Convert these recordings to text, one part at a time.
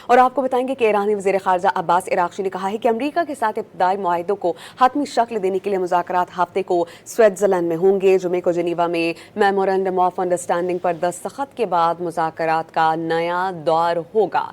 اور آپ کو بتائیں گے کہ ایرانی وزیر خارجہ عباس عراقچی نے کہا ہے کہ امریکہ کے ساتھ ابتدائی معاہدوں کو حتمی شکل دینے کے لیے مذاکرات ہفتے کو سوئٹزرلینڈ میں ہوں گے۔ جمعے کو جنیوا میں میمورنڈم آف انڈرسٹینڈنگ پر دستخط کے بعد مذاکرات کا نیا دور ہوگا۔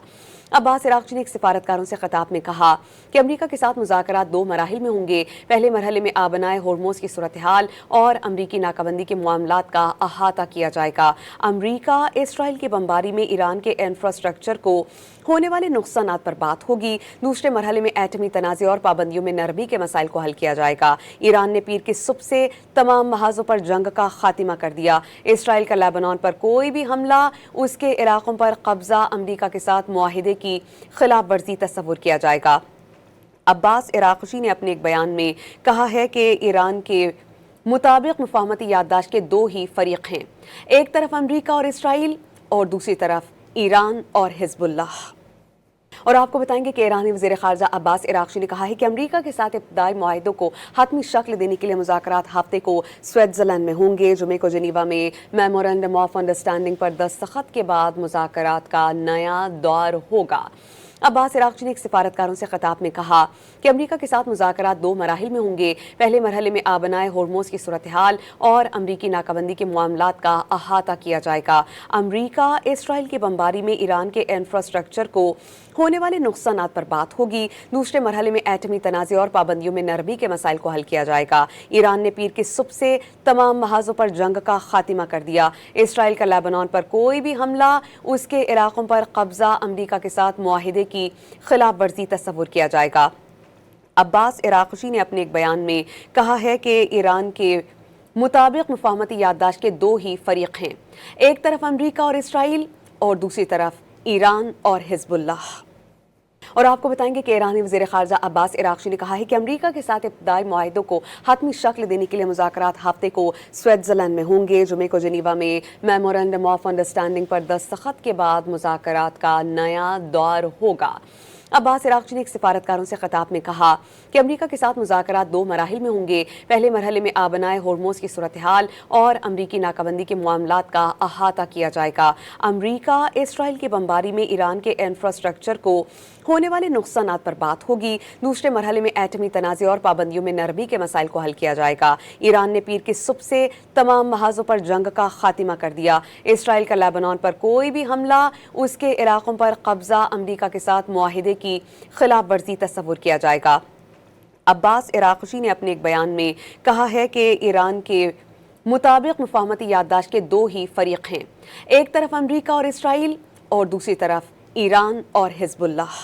عباس عراقچی نے ایک سفارتکاروں سے خطاب میں کہا کہ امریکہ کے ساتھ مذاکرات 2 مراحل میں ہوں گے۔ پہلے مرحلے میں آبنائے ہورموز کی صورتحال اور امریکی ناکابندی کے معاملات کا احاطہ کیا جائے گا۔ امریکہ اسرائیل کی بمباری میں ایران کے انفراسٹرکچر کو ہونے والے نقصانات پر بات ہوگی۔ دوسرے مرحلے میں ایٹمی تنازع اور پابندیوں میں نرمی کے مسائل کو حل کیا جائے گا۔ ایران نے پیر کی صبح سے تمام محاذوں پر جنگ کا خاتمہ کر دیا۔ اسرائیل کا لیبنان پر کوئی بھی حملہ اس کے علاقوں پر قبضہ امریکہ کے ساتھ معاہدے کی خلاف ورزی تصور کیا جائے گا۔ عباس عراقچی نے اپنے ایک بیان میں کہا ہے کہ ایران کے مطابق مفاہمتی یادداشت کے 2 ہی فریق ہیں، ایک طرف امریکہ اور اسرائیل اور دوسری طرف ایران اور حزب اللہ۔ اور آپ کو بتائیں گے کہ ایرانی وزیر خارجہ عباس عراقچی نے کہا ہے کہ امریکہ کے ساتھ ابتدائی معاہدوں کو حتمی شکل دینے کے لیے مذاکرات ہفتے کو سوئٹزرلینڈ میں ہوں گے۔ جمعے کو جنیوا میں میمورنڈم آف انڈرسٹینڈنگ پر دستخط کے بعد مذاکرات کا نیا دور ہوگا۔ عباس عراقچی نے ایک سفارتکاروں سے خطاب میں کہا کہ امریکہ کے ساتھ مذاکرات 2 مراحل میں ہوں گے۔ پہلے مرحلے میں آبنائے ہورموز کی صورتحال اور امریکی ناکابندی کے معاملات کا احاطہ کیا جائے گا۔ امریکہ اسرائیل کی بمباری میں ایران کے انفراسٹرکچر کو ہونے والے نقصانات پر بات ہوگی۔ دوسرے مرحلے میں ایٹمی تنازع اور پابندیوں میں نرمی کے مسائل کو حل کیا جائے گا۔ ایران نے پیر کی صبح سے تمام محاذوں پر جنگ کا خاتمہ کر دیا۔ اسرائیل کا لیبنان پر کوئی بھی حملہ اس کے علاقوں پر قبضہ امریکہ کے ساتھ معاہدے کی خلاف ورزی تصور کیا جائے گا۔ عباس عراقچی نے اپنے ایک بیان میں کہا ہے کہ ایران کے مطابق مفاہمتی یادداشت کے 2 ہی فریق ہیں، ایک طرف امریکہ اور اسرائیل اور دوسری طرف ایران اور حزب اللہ۔ اور آپ کو بتائیں گے کہ ایرانی وزیر خارجہ عباس عراقچی نے کہا ہے کہ امریکہ کے ساتھ ابتدائی معاہدوں کو حتمی شکل دینے کے لیے مذاکرات ہفتے کو سوئٹزرلینڈ میں ہوں گے۔ جمعے کو جنیوا میں میمورنڈم آف انڈرسٹینڈنگ پر دستخط کے بعد مذاکرات کا نیا دور ہوگا۔ عباس عراقچی نے ایک سفارتکاروں سے خطاب میں کہا کہ امریکہ کے ساتھ مذاکرات 2 مراحل میں ہوں گے۔ پہلے مرحلے میں آبنائے ہورموز کی صورتحال اور امریکی ناکابندی کے معاملات کا احاطہ کیا جائے گا۔ امریکہ اسرائیل کی بمباری میں ایران کے انفراسٹرکچر کو ہونے والے نقصانات پر بات ہوگی۔ دوسرے مرحلے میں ایٹمی تنازع اور پابندیوں میں نرمی کے مسائل کو حل کیا جائے گا۔ ایران نے پیر کی صبح سے تمام محاذوں پر جنگ کا خاتمہ کر دیا۔ اسرائیل کا لیبنان پر کوئی بھی حملہ اس کے علاقوں پر قبضہ امریکہ کے ساتھ معاہدے کی خلاف ورزی تصور کیا جائے گا۔ عباس عراقچی نے اپنے ایک بیان میں کہا ہے کہ ایران کے مطابق مفاہمتی یادداشت کے 2 ہی فریق ہیں، ایک طرف امریکہ اور اسرائیل اور دوسری طرف ایران اور حزب اللہ۔